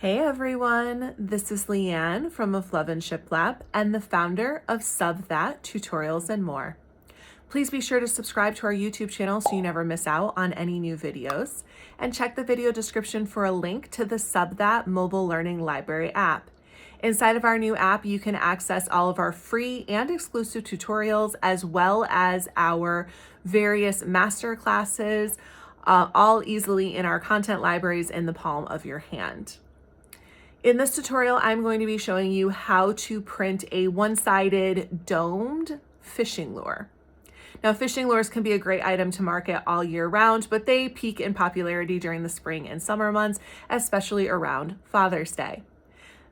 Hey everyone, this is Leanne from Of Love and Shiplap and the founder of Sublimate Tutorials and More. Please be sure to subscribe to our YouTube channel so you never miss out on any new videos, and check the video description for a link to the Sublimate mobile learning library app. Inside of our new app, you can access all of our free and exclusive tutorials as well as our various master classes, all easily in our content libraries in the palm of your hand. In this tutorial, I'm going to be showing you how to print a one-sided domed fishing lure. Now, fishing lures can be a great item to market all year round, but they peak in popularity during the spring and summer months, especially around Father's Day.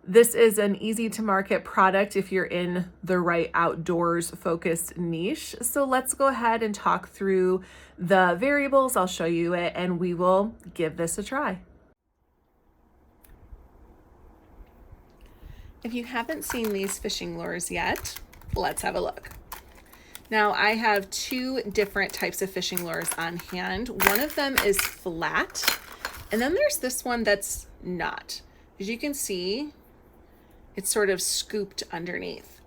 This is an easy to market product if you're in the right outdoors focused niche. So let's go ahead and talk through the variables. I'll show you it and we will give this a try. If you haven't seen these fishing lures yet, let's have a look. Now I have two different types of fishing lures on hand. One of them is flat, and then there's this one that's not. As you can see, it's sort of scooped underneath.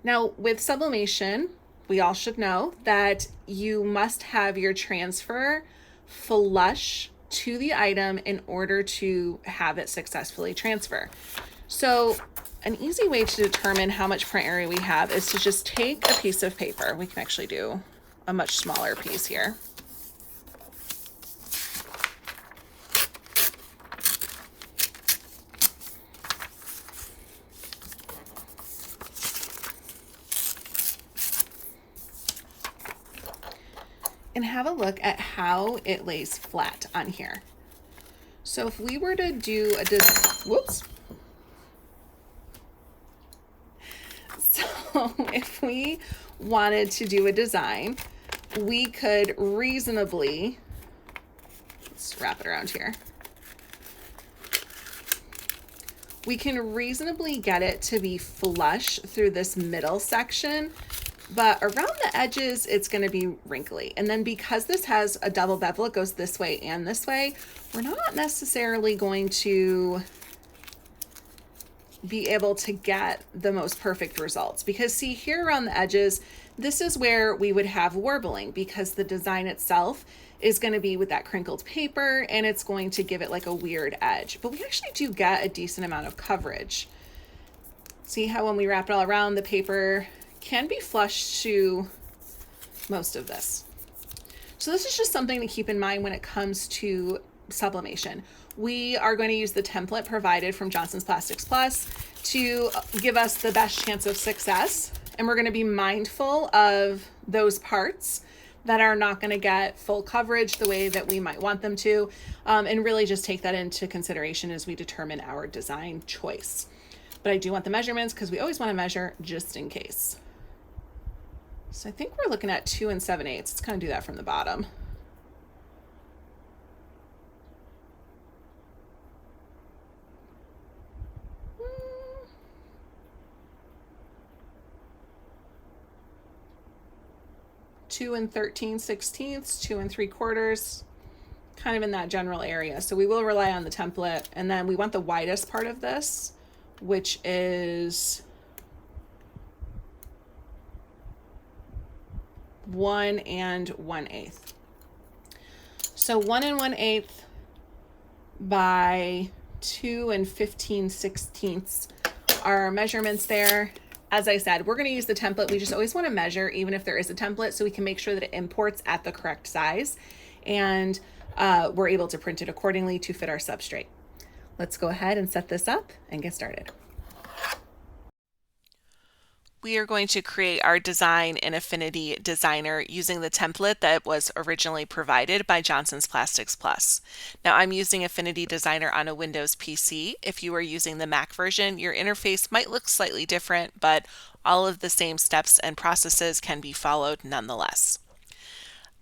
Now with sublimation, we all should know that you must have your transfer flush to the item in order to have it successfully transfer. So an easy way to determine how much print area we have is to just take a piece of paper. We can actually do a much smaller piece here. And have a look at how it lays flat on here. So if we were to do a if we wanted to do a design, we could reasonably, let's wrap it around here. We can reasonably get it to be flush through this middle section, but around the edges, it's going to be wrinkly. And then because this has a double bevel, it goes this way and this way, we're not necessarily going to be able to get the most perfect results, because see here around the edges, this is where we would have warbling, because the design itself is going to be with that crinkled paper and it's going to give it like a weird edge, but we actually do get a decent amount of coverage. See how when we wrap it all around, the paper can be flush to most of this. So this is just something to keep in mind when it comes to sublimation. We are going to use the template provided from Johnson's Plastics Plus to give us the best chance of success. And we're going to be mindful of those parts that are not going to get full coverage the way that we might want them to, and really just take that into consideration as we determine our design choice. But I do want the measurements because we always want to measure just in case. So I think we're looking at 2 7/8. Let's kind of do that from the bottom. 2 13/16, 2 3/4, kind of in that general area. So we will rely on the template, and then we want the widest part of this, which is 1 1/8. So 1 1/8 by 2 15/16 are our measurements there. As I said, we're going to use the template. We just always want to measure, even if there is a template, so we can make sure that it imports at the correct size, and we're able to print it accordingly to fit our substrate. Let's go ahead and set this up and get started. We are going to create our design in Affinity Designer using the template that was originally provided by Johnson's Plastics Plus. Now I'm using Affinity Designer on a Windows PC. If you are using the Mac version, your interface might look slightly different, but all of the same steps and processes can be followed nonetheless.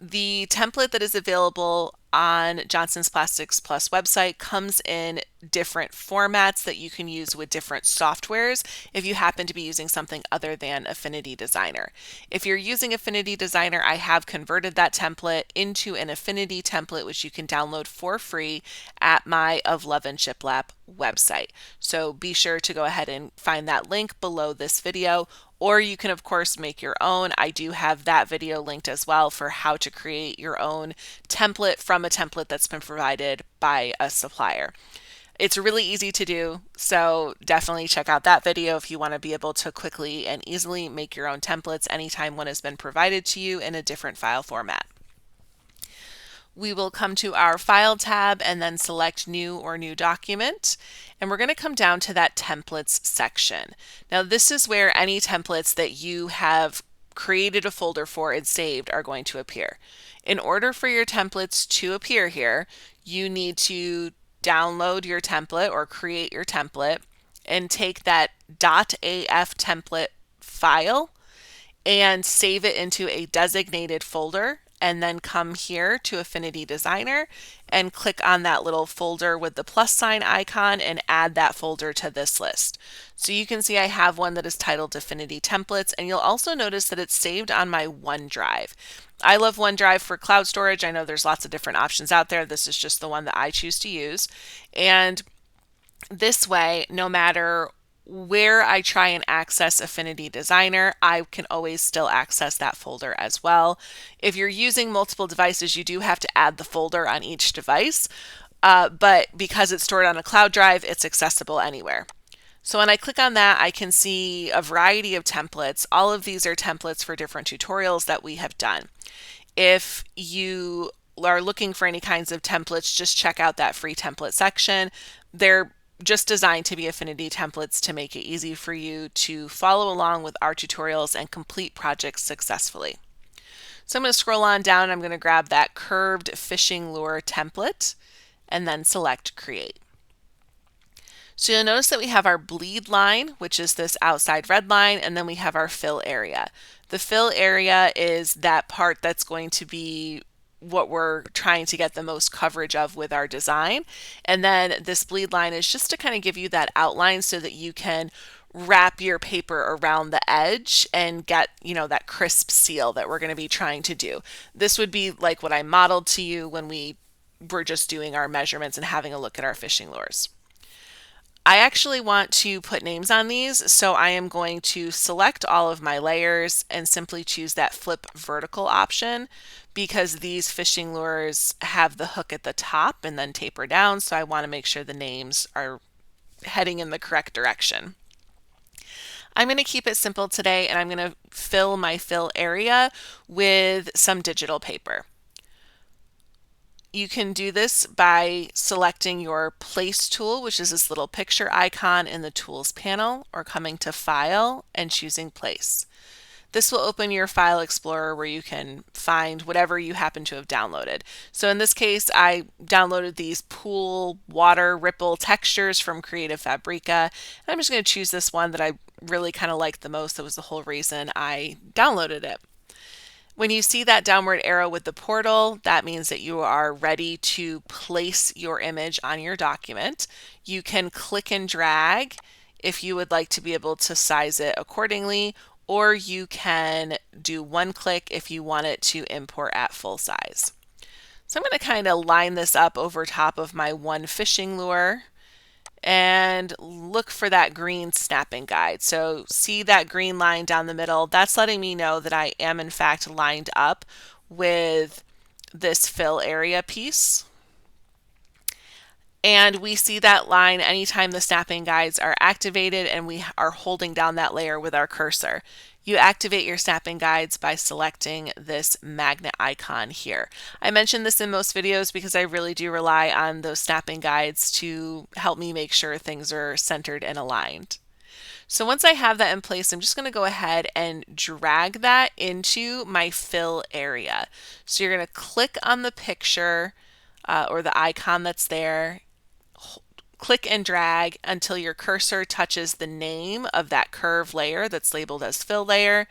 The template that is available on Johnson's Plastics Plus website comes in different formats that you can use with different softwares if you happen to be using something other than Affinity Designer. If you're using Affinity Designer, I have converted that template into an Affinity template, which you can download for free at my Of Love and Shiplap website. So be sure to go ahead and find that link below this video, or you can of course make your own. I do have that video linked as well for how to create your own template from a template that's been provided by a supplier. It's really easy to do, so definitely check out that video if you want to be able to quickly and easily make your own templates anytime one has been provided to you in a different file format. We will come to our File tab and then select New or New Document, and we're going to come down to that Templates section. Now this is where any templates that you have created a folder for and saved are going to appear. In order for your templates to appear here, you need to download your template or create your template and take that .af template file and save it into a designated folder, and then come here to Affinity Designer and click on that little folder with the plus sign icon and add that folder to this list. So you can see I have one that is titled Affinity Templates, and you'll also notice that it's saved on my OneDrive. I love OneDrive for cloud storage. I know there's lots of different options out there. This is just the one that I choose to use. And this way, no matter where I try and access Affinity Designer, I can always still access that folder as well. If you're using multiple devices, you do have to add the folder on each device, but because it's stored on a cloud drive, it's accessible anywhere. So when I click on that, I can see a variety of templates. All of these are templates for different tutorials that we have done. If you are looking for any kinds of templates, just check out that free template section. They're just designed to be Affinity templates to make it easy for you to follow along with our tutorials and complete projects successfully. So I'm going to scroll on down. I'm going to grab that curved fishing lure template and then select Create. So you'll notice that we have our bleed line, which is this outside red line, and then we have our fill area. The fill area is that part that's going to be what we're trying to get the most coverage of with our design. And then this bleed line is just to kind of give you that outline so that you can wrap your paper around the edge and get, that crisp seal that we're going to be trying to do. This would be like what I modeled to you when we were just doing our measurements and having a look at our fishing lures. I actually want to put names on these, so I am going to select all of my layers and simply choose that flip vertical option, because these fishing lures have the hook at the top and then taper down, so I want to make sure the names are heading in the correct direction. I'm going to keep it simple today, and I'm going to fill my fill area with some digital paper. You can do this by selecting your Place tool, which is this little picture icon in the Tools panel, or coming to File and choosing Place. This will open your File Explorer where you can find whatever you happen to have downloaded. So in this case, I downloaded these pool water ripple textures from Creative Fabrica. And I'm just going to choose this one that I really kind of liked the most. That was the whole reason I downloaded it. When you see that downward arrow with the portal, that means that you are ready to place your image on your document. You can click and drag if you would like to be able to size it accordingly, or you can do one click if you want it to import at full size. So I'm going to kind of line this up over top of my one fishing lure and look for that green snapping guide. So see that green line down the middle? That's letting me know that I am in fact lined up with this fill area piece. And we see that line anytime the snapping guides are activated and we are holding down that layer with our cursor. You activate your snapping guides by selecting this magnet icon here. I mention this in most videos because I really do rely on those snapping guides to help me make sure things are centered and aligned. So once I have that in place, I'm just going to go ahead and drag that into my fill area. So you're going to click on the picture or the icon that's there, click and drag until your cursor touches the name of that curve layer that's labeled as fill layer,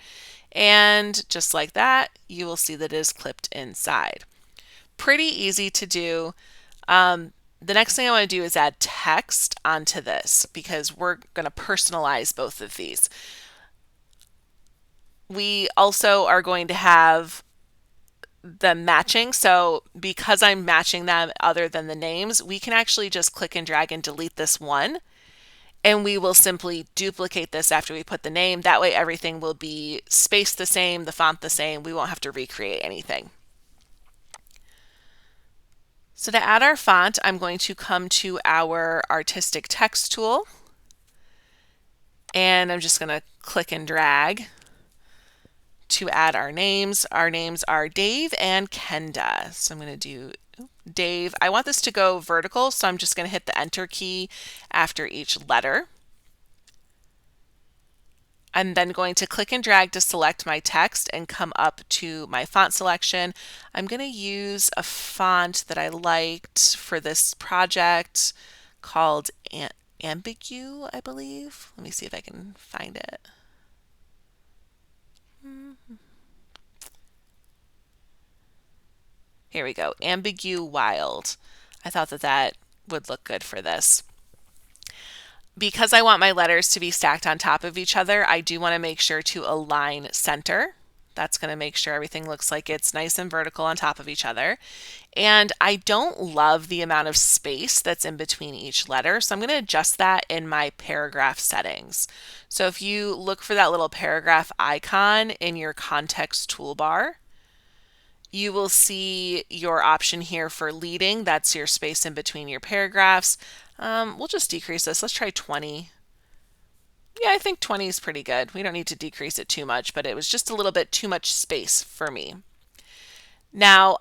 And just like that, you will see that it is clipped inside. Pretty easy to do. The next thing I want to do is add text onto this because we're going to personalize both of these. We also are going to have them matching. So because I'm matching them other than the names, we can actually just click and drag and delete this one. And we will simply duplicate this after we put the name. That way everything will be spaced the same, the font the same. We won't have to recreate anything. So to add our font, I'm going to come to our artistic text tool. And I'm just going to click and drag to add our names. Our names are Dave and Kenda. So I'm going to do Dave. I want this to go vertical, so I'm just going to hit the Enter key after each letter. I'm then going to click and drag to select my text and come up to my font selection. I'm going to use a font that I liked for this project called Ambigu, I believe. Let me see if I can find it. Here we go, Ambigu Wild. I thought that that would look good for this. Because I want my letters to be stacked on top of each other, I do want to make sure to align center. That's going to make sure everything looks like it's nice and vertical on top of each other. And I don't love the amount of space that's in between each letter, so I'm going to adjust that in my paragraph settings. So if you look for that little paragraph icon in your context toolbar, you will see your option here for leading. That's your space in between your paragraphs. We'll just decrease this. Let's try 20. Yeah, I think 20 is pretty good. We don't need to decrease it too much, but it was just a little bit too much space for me. Now,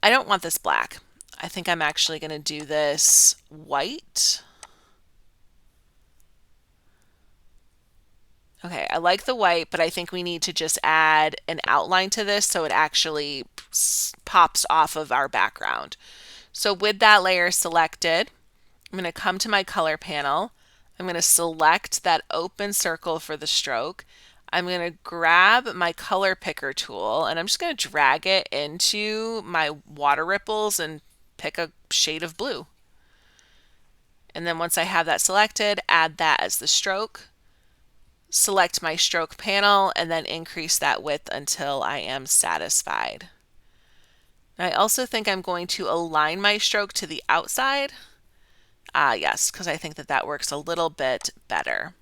I don't want this black. I think I'm actually going to do this white. Okay, I like the white, but I think we need to just add an outline to this so it actually pops off of our background. So with that layer selected, I'm going to come to my color panel. I'm going to select that open circle for the stroke. I'm going to grab my color picker tool and I'm just going to drag it into my water ripples and pick a shade of blue. And then once I have that selected, add that as the stroke. Select my stroke panel and then increase that width until I am satisfied. I also think I'm going to align my stroke to the outside. Yes, because I think that that works a little bit better.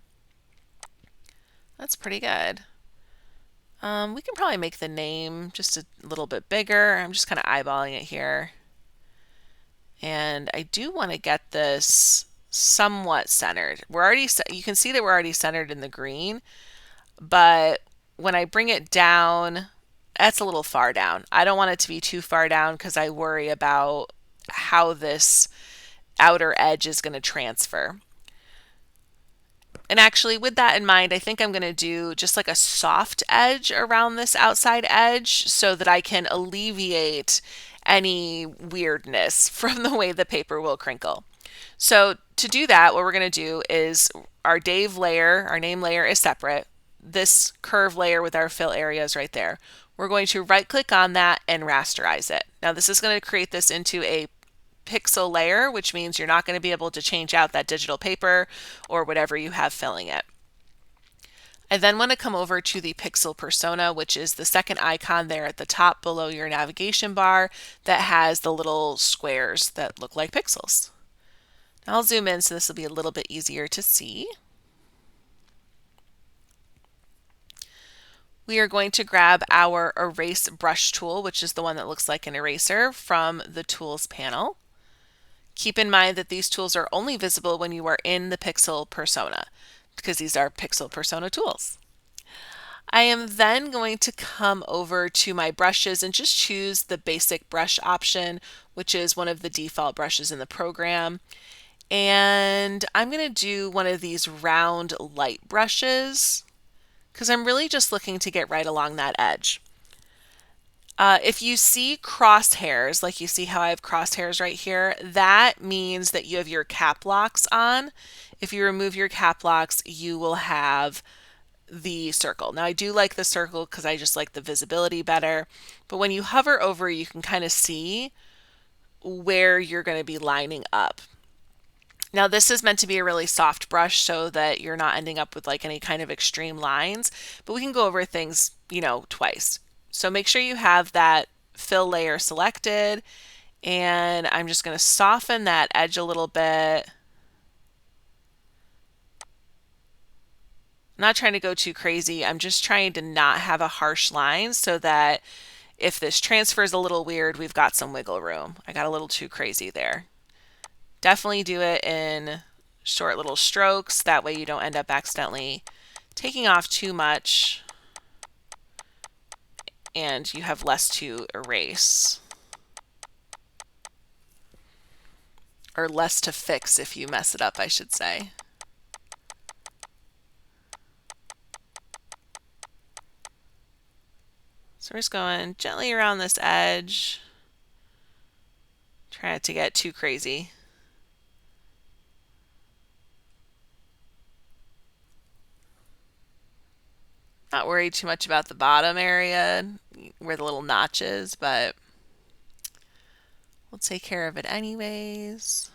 That's pretty good. We can probably make the name just a little bit bigger. I'm just kind of eyeballing it here. And I do want to get this somewhat centered. You can see that we're already centered in the green, but when I bring it down, that's a little far down. I don't want it to be too far down because I worry about how this outer edge is going to transfer. And actually, with that in mind, I think I'm going to do just like a soft edge around this outside edge so that I can alleviate any weirdness from the way the paper will crinkle. So to do that, what we're going to do is our Dave layer, our name layer is separate. This curve layer with our fill area is right there. We're going to right click on that and rasterize it. Now this is going to create this into a pixel layer, which means you're not going to be able to change out that digital paper or whatever you have filling it. I then want to come over to the pixel persona, which is the second icon there at the top below your navigation bar that has the little squares that look like pixels. Now I'll zoom in so this will be a little bit easier to see. We are going to grab our erase brush tool, which is the one that looks like an eraser, from the tools panel. Keep in mind that these tools are only visible when you are in the pixel persona, because these are pixel persona tools. I am then going to come over to my brushes and just choose the basic brush option, which is one of the default brushes in the program. And I'm going to do one of these round light brushes because I'm really just looking to get right along that edge. If you see crosshairs, like you see how I have crosshairs right here, that means that you have your cap locks on. If you remove your cap locks, you will have the circle. Now I do like the circle because I just like the visibility better, but when you hover over, you can kind of see where you're going to be lining up. Now this is meant to be a really soft brush so that you're not ending up with like any kind of extreme lines, but we can go over things, you know, twice. So make sure you have that fill layer selected, and I'm just going to soften that edge a little bit. I'm not trying to go too crazy. I'm just trying to not have a harsh line so that if this transfers a little weird, we've got some wiggle room. I got a little too crazy there. Definitely do it in short little strokes. That way you don't end up accidentally taking off too much and you have less to erase. Or less to fix if you mess it up, I should say. So we're just going gently around this edge. Try not to get too crazy. Not worried too much about the bottom area where the little notch is, but we'll take care of it anyways.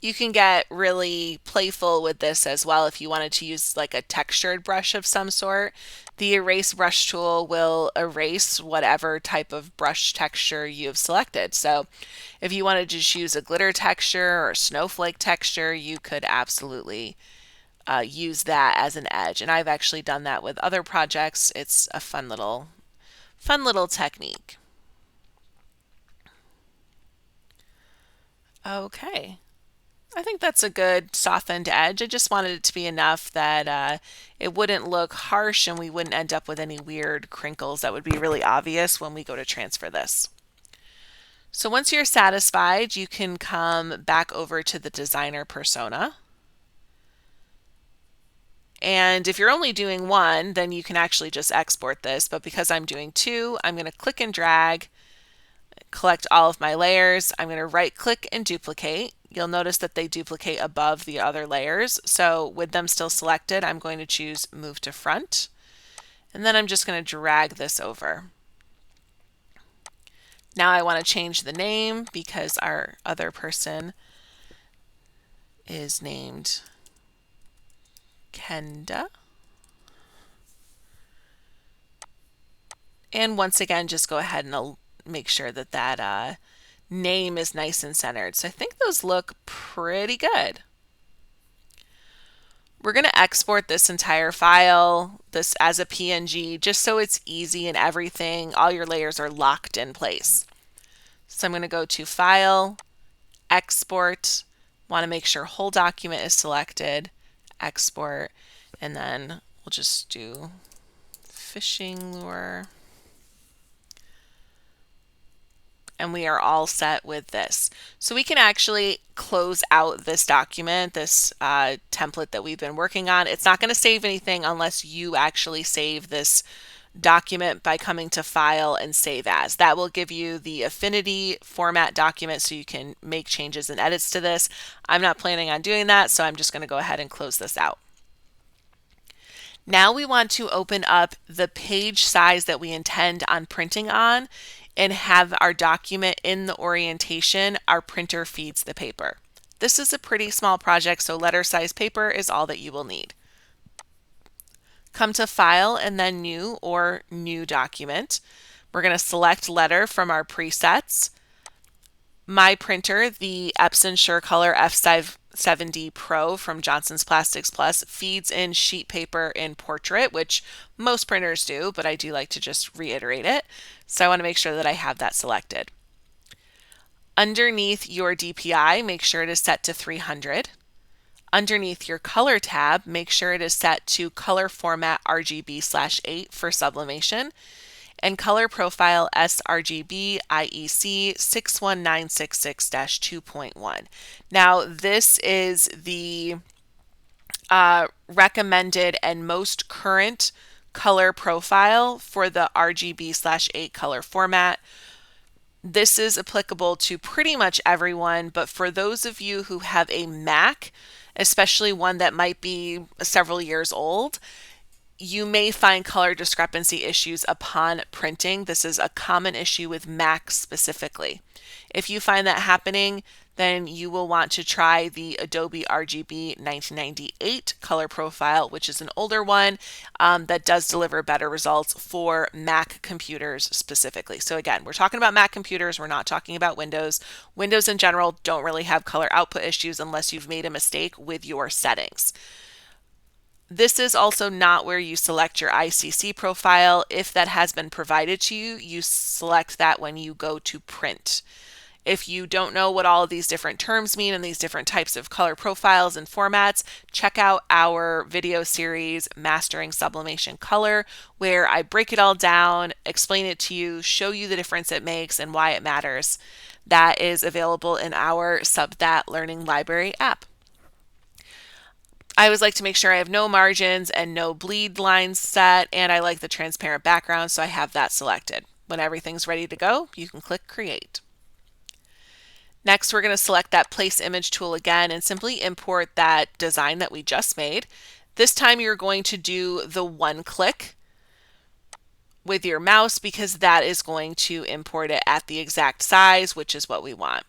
You can get really playful with this as well if you wanted to use like a textured brush of some sort. The erase brush tool will erase whatever type of brush texture you've selected. So if you wanted to just use a glitter texture or snowflake texture, you could absolutely use that as an edge. And I've actually done that with other projects. It's a fun little technique. Okay. I think that's a good softened edge. I just wanted it to be enough that it wouldn't look harsh and we wouldn't end up with any weird crinkles that would be really obvious when we go to transfer this. So once you're satisfied, you can come back over to the designer persona. And if you're only doing one, then you can actually just export this. But because I'm doing two, I'm going to click and drag, collect all of my layers. I'm going to right click and duplicate. You'll notice that they duplicate above the other layers. So with them still selected, I'm going to choose move to front. And then I'm just going to drag this over. Now I want to change the name because our other person is named Kenda. And once again, just go ahead and make sure that that name is nice and centered. So I think those look pretty good. We're going to export this entire file, this as a PNG, just so it's easy and everything. All your layers are locked in place. So I'm going to go to File, Export. Want to make sure whole document is selected, Export, and then we'll just do fishing lure. And we are all set with this. So we can actually close out this document, this template that we've been working on. It's not going to save anything unless you actually save this document by coming to File and Save As. That will give you the affinity format document so you can make changes and edits to this. I'm not planning on doing that, so I'm just going to go ahead and close this out. Now we want to open up the page size that we intend on printing on and have our document in the orientation our printer feeds the paper. This is a pretty small project, so letter size paper is all that you will need. Come to File and then New or New Document. We're going to select letter from our presets. My printer, the Epson SureColor F7D Pro from Johnson's Plastics Plus, feeds in sheet paper in portrait, which most printers do, but I do like to just reiterate it. So I want to make sure that I have that selected. Underneath your DPI, make sure it is set to 300. Underneath your color tab, make sure it is set to color format RGB/8 for sublimation, and color profile sRGB IEC 61966-2.1. Now this is the recommended and most current color profile for the RGB/8 color format. This is applicable to pretty much everyone, but for those of you who have a Mac, especially one that might be several years old, you may find color discrepancy issues upon printing. This is a common issue with Macs specifically. If you find that happening, then you will want to try the Adobe RGB 1998 color profile, which is an older one that does deliver better results for Mac computers specifically. So again, we're talking about Mac computers, we're not talking about Windows. Windows in general don't really have color output issues unless you've made a mistake with your settings. This is also not where you select your ICC profile. If that has been provided to you, you select that when you go to print. If you don't know what all of these different terms mean and these different types of color profiles and formats, check out our video series, Mastering Sublimation Color, where I break it all down, explain it to you, show you the difference it makes and why it matters. That is available in our SubThat Learning Library app. I always like to make sure I have no margins and no bleed lines set, and I like the transparent background, so I have that selected. When everything's ready to go, you can click Create. Next, we're going to select that Place Image tool again and simply import that design that we just made. This time you're going to do the one click with your mouse because that is going to import it at the exact size, which is what we want.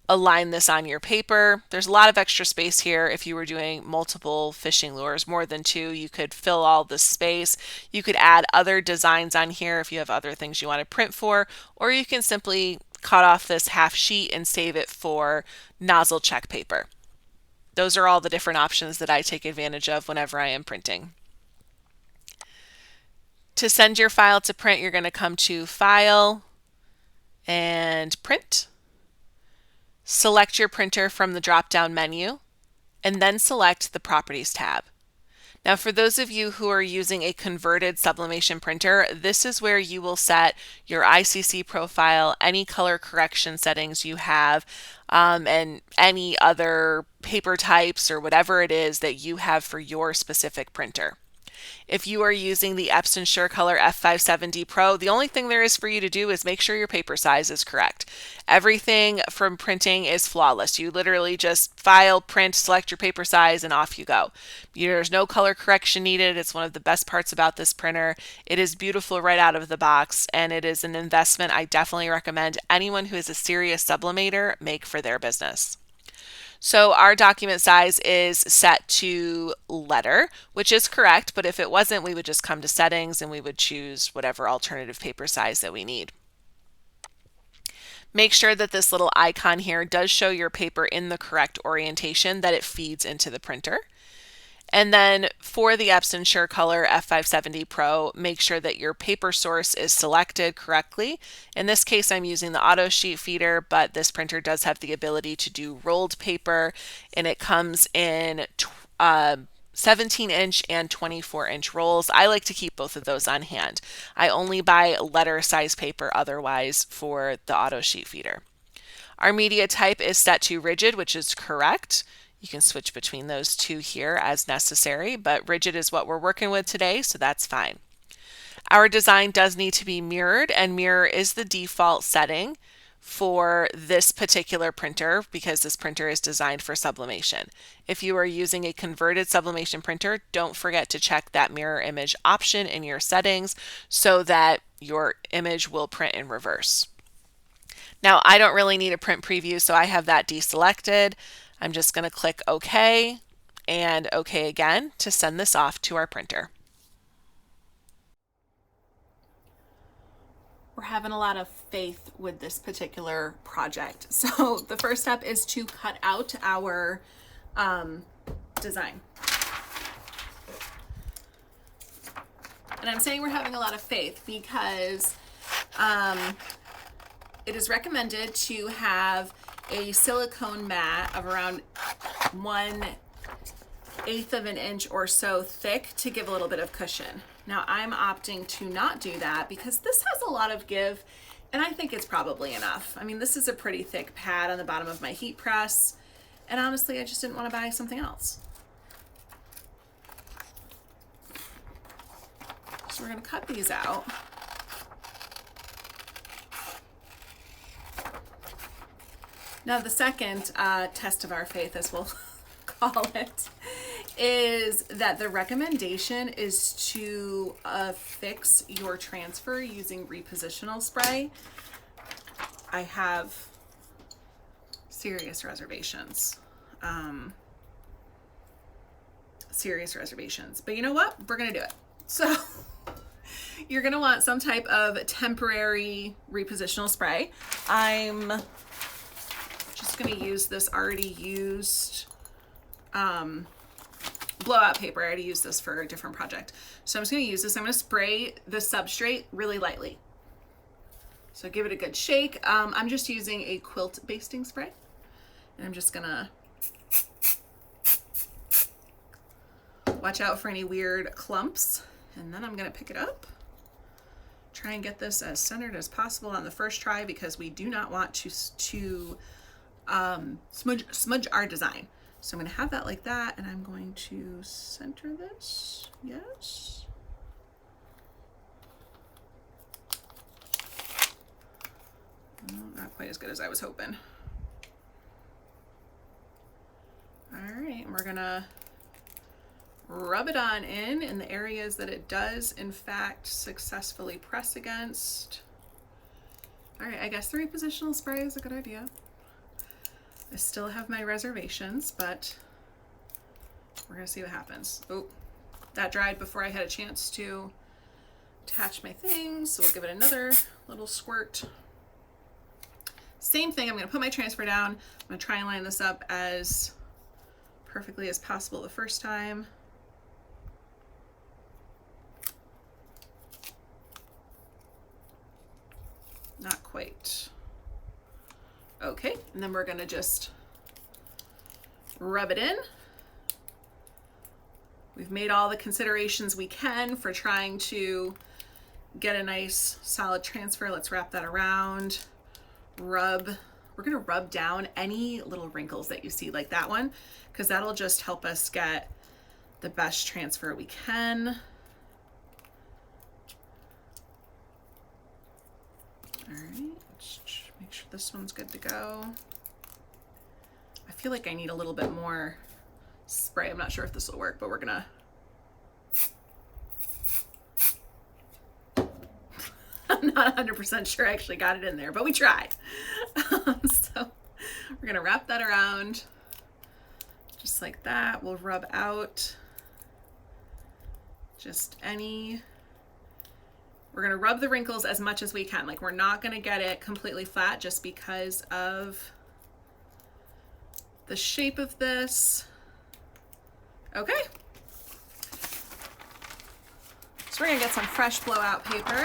Align this on your paper. There's a lot of extra space here. If you were doing multiple fishing lures, more than two, you could fill all the space. You could add other designs on here if you have other things you want to print for, or you can simply cut off this half sheet and save it for nozzle check paper. Those are all the different options that I take advantage of whenever I am printing. To send your file to print, you're going to come to File and Print. Select your printer from the drop-down menu, and then select the Properties tab. Now, for those of you who are using a converted sublimation printer, this is where you will set your ICC profile, any color correction settings you have, and any other paper types or whatever it is that you have for your specific printer. If you are using the Epson SureColor F570 Pro, the only thing there is for you to do is make sure your paper size is correct. Everything from printing is flawless. You literally just file, print, select your paper size, and off you go. There's no color correction needed. It's one of the best parts about this printer. It is beautiful right out of the box, and it is an investment I definitely recommend anyone who is a serious sublimator make for their business. So our document size is set to letter, which is correct, but if it wasn't, we would just come to settings and we would choose whatever alternative paper size that we need. Make sure that this little icon here does show your paper in the correct orientation that it feeds into the printer. And then for the Epson SureColor F570 Pro, make sure that your paper source is selected correctly. In this case, I'm using the auto sheet feeder, but this printer does have the ability to do rolled paper, and it comes in 17-inch and 24-inch rolls. I like to keep both of those on hand. I only buy letter size paper otherwise for the auto sheet feeder. Our media type is set to rigid, which is correct. You can switch between those two here as necessary, but rigid is what we're working with today, so that's fine. Our design does need to be mirrored, and mirror is the default setting for this particular printer because this printer is designed for sublimation. If you are using a converted sublimation printer, don't forget to check that mirror image option in your settings so that your image will print in reverse. Now, I don't really need a print preview, so I have that deselected. I'm just going to click OK and OK again to send this off to our printer. We're having a lot of faith with this particular project. So the first step is to cut out our design. And I'm saying we're having a lot of faith because it is recommended to have a silicone mat of around 1/8 of an inch or so thick to give a little bit of cushion. Now I'm opting to not do that because this has a lot of give and I think it's probably enough. I mean, this is a pretty thick pad on the bottom of my HeatPress, and honestly I just didn't want to buy something else. So we're going to cut these out. Now the second test of our faith, as we'll call it, is that the recommendation is to fix your transfer using repositional spray. I have serious reservations. But you know what? We're gonna do it. So you're gonna want some type of temporary repositional spray. I'm just gonna use this already used blowout paper. I already used this for a different project. So I'm just gonna use this. I'm gonna spray the substrate really lightly. So give it a good shake. I'm just using a quilt basting spray. And I'm just gonna watch out for any weird clumps. And then I'm gonna pick it up. Try and get this as centered as possible on the first try because we do not want to smudge our design. So I'm gonna have that like that, and I'm going to center this, yes. Not quite as good as I was hoping. All right, and we're gonna rub it on in the areas that it does in fact successfully press against. All right, I guess the repositional spray is a good idea. I still have my reservations, but we're gonna see what happens. Oh, that dried before I had a chance to attach my things, so we'll give it another little squirt. Same thing, I'm gonna put my transfer down. I'm gonna try and line this up as perfectly as possible the first time. Not quite. Okay, and then we're gonna just rub it in. We've made all the considerations we can for trying to get a nice solid transfer. Let's wrap that around. Rub. We're gonna rub down any little wrinkles that you see, like that one, because that'll just help us get the best transfer we can. All right, let's make sure this one's good to go. I feel like I need a little bit more spray. I'm not sure if this will work, but we're gonna. I'm not 100% sure I actually got it in there, but we tried. So we're gonna wrap that around just like that. We'll rub out just any. We're gonna rub the wrinkles as much as we can. Like, we're not gonna get it completely flat just because of the shape of this. Okay. So we're gonna get some fresh blowout paper.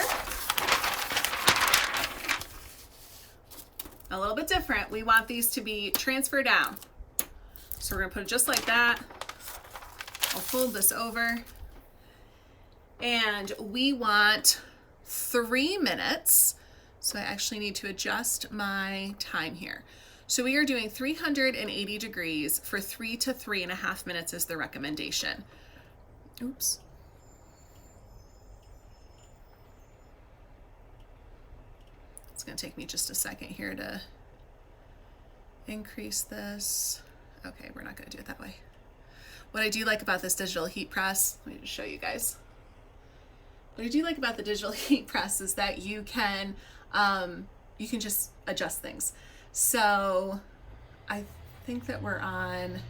A little bit different. We want these to be transfer down. So we're gonna put it just like that. I'll fold this over. And we want 3 minutes. So I actually need to adjust my time here. So we are doing 380 degrees for 3 to 3.5 minutes is the recommendation. Oops. It's gonna take me just a second here to increase this. Okay, we're not gonna do it that way. What I do like about this digital heat press, let me just show you guys. What I do like about the digital heat press is that you can just adjust things. So I think that we're on,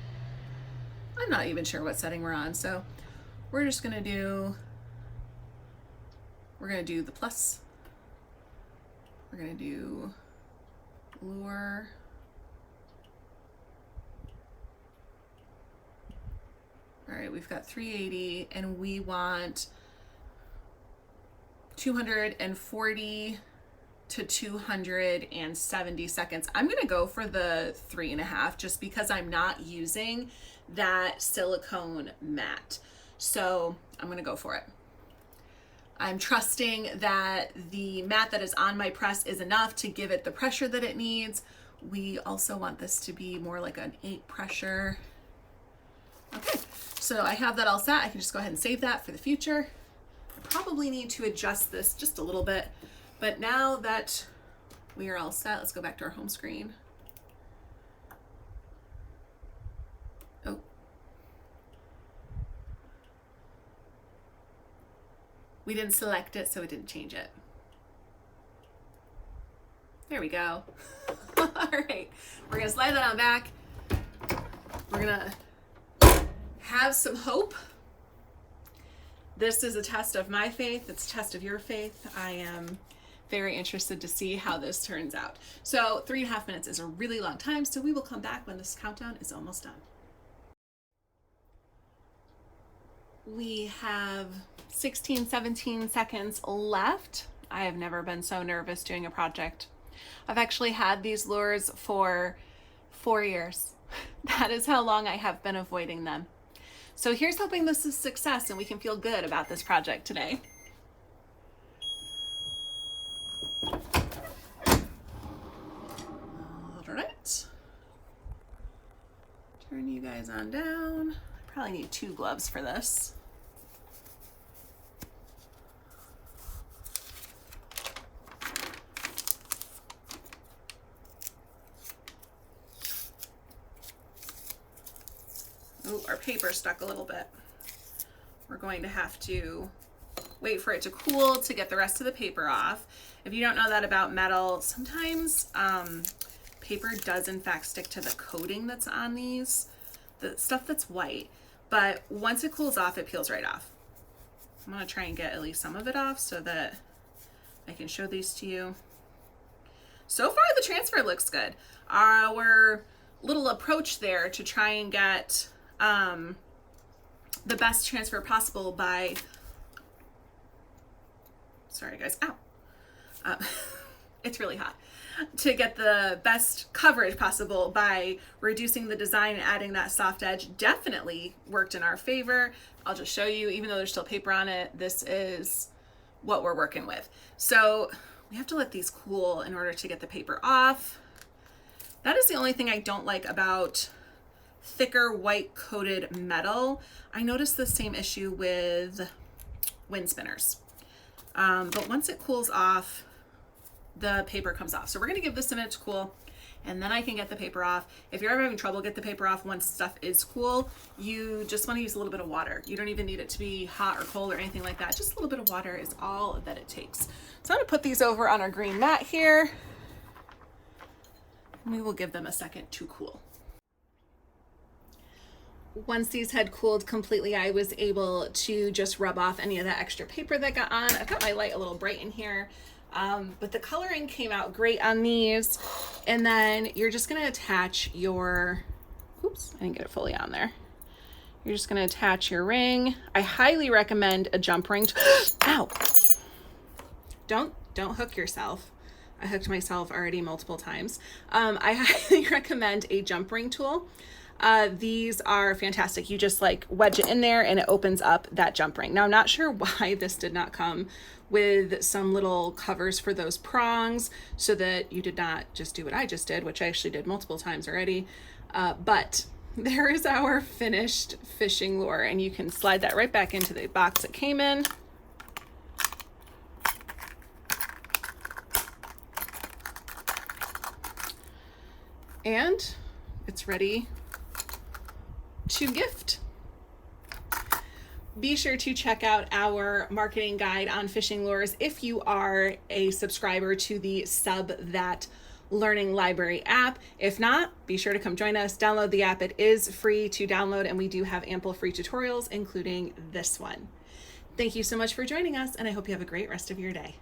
I'm not even sure what setting we're on. So we're just gonna do, we're gonna do the plus. We're gonna do lure. All right, we've got 380 and we want 240 to 270 seconds. I'm gonna go for the 3.5 just because I'm not using that silicone mat. So I'm gonna go for it. I'm trusting that the mat that is on my press is enough to give it the pressure that it needs. We also want this to be more like an 8 pressure. Okay, so I have that all set. I can just go ahead and save that for the future. I probably need to adjust this just a little bit, but now that we are all set, let's go back to our home screen. We didn't select it, so it didn't change it. There we go. All right, we're gonna slide that on back. We're gonna have some hope. This is a test of my faith. It's a test of your faith. I am very interested to see how this turns out. So 3.5 minutes is a really long time, so we will come back when this countdown is almost done. We have 16, 17 seconds left. I have never been so nervous doing a project. I've actually had these lures for 4 years. That is how long I have been avoiding them. So here's hoping this is a success and we can feel good about this project today. All right. Turn you guys on down. I probably need 2 gloves for this. Ooh, our paper stuck a little bit. We're going to have to wait for it to cool to get the rest of the paper off. If you don't know that about metal, sometimes paper does in fact stick to the coating that's on these, the stuff that's white, but once it cools off, it peels right off. I'm gonna try and get at least some of it off so that I can show these to you. So far the transfer looks good. Our little approach there to try and get the best transfer possible by, sorry guys, ow, it's really hot, to get the best coverage possible by reducing the design and adding that soft edge definitely worked in our favor. I'll just show you, even though there's still paper on it, this is what we're working with. So we have to let these cool in order to get the paper off. That is the only thing I don't like about thicker white coated metal. I noticed the same issue with wind spinners. But once it cools off, the paper comes off. So we're gonna give this a minute to cool and then I can get the paper off. If you're ever having trouble get the paper off once stuff is cool, you just wanna use a little bit of water. You don't even need it to be hot or cold or anything like that. Just a little bit of water is all that it takes. So I'm gonna put these over on our green mat here. And we will give them a second to cool. Once these had cooled completely, I was able to just rub off any of that extra paper that got on. I've got my light a little bright in here, but the coloring came out great on these. And then you're just gonna attach your, oops, I didn't get it fully on there. You're just gonna attach your ring. I highly recommend a jump ring. Ow! Don't hook yourself. I hooked myself already multiple times. I highly recommend a jump ring tool. These are fantastic. You just like wedge it in there and it opens up that jump ring. Now I'm not sure why this did not come with some little covers for those prongs so that you did not just do what I just did, which I actually did multiple times already. But there is our finished fishing lure and you can slide that right back into the box it came in. And it's ready to gift. Be sure to check out our marketing guide on fishing lures if you are a subscriber to the Sub That Learning Library app. If not, be sure to come join us. Download the app. It is free to download and we do have ample free tutorials, including this one. Thank you so much for joining us and I hope you have a great rest of your day.